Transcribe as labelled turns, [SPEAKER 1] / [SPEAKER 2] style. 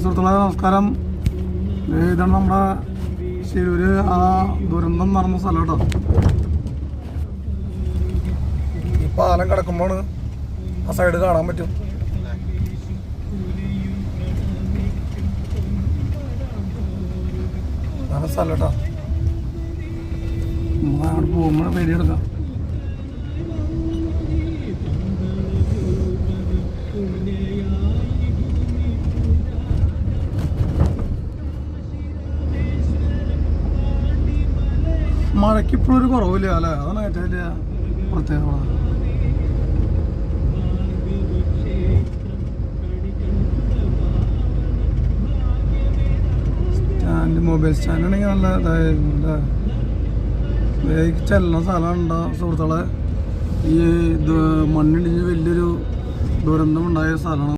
[SPEAKER 1] സുഹൃത്തുക്കളെ നമസ്കാരം. ഇതാണ് നമ്മുടെ ശിരൂര് ആ ദുരന്തം നടന്ന സ്ഥലം കേട്ടോ. ഈ പാലം കിടക്കുമ്പോൾ ആ സൈഡ് കാണാൻ പറ്റും. അതാണ് സ്ഥലം കേട്ടോ. നമ്മൾ അങ്ങോട്ട് പോകുമ്പോൾ പേടിയെടുക്കാം. മഴയ്ക്ക് ഇപ്പോഴും ഒരു കുറവില്ല അല്ലേ? അതാണ് ഏറ്റവും വലിയ പ്രത്യേകത. മൊബൈൽ സ്റ്റാൻഡാണെങ്കിൽ നല്ല ഇതായിരുന്നു അല്ലേ? ചെല്ലുന്ന സ്ഥലമുണ്ടോ സുഹൃത്തുക്കളെ? ഈ മണ്ണിടിഞ്ഞ് വലിയൊരു ദുരന്തം ഉണ്ടായ സ്ഥലമാണ്.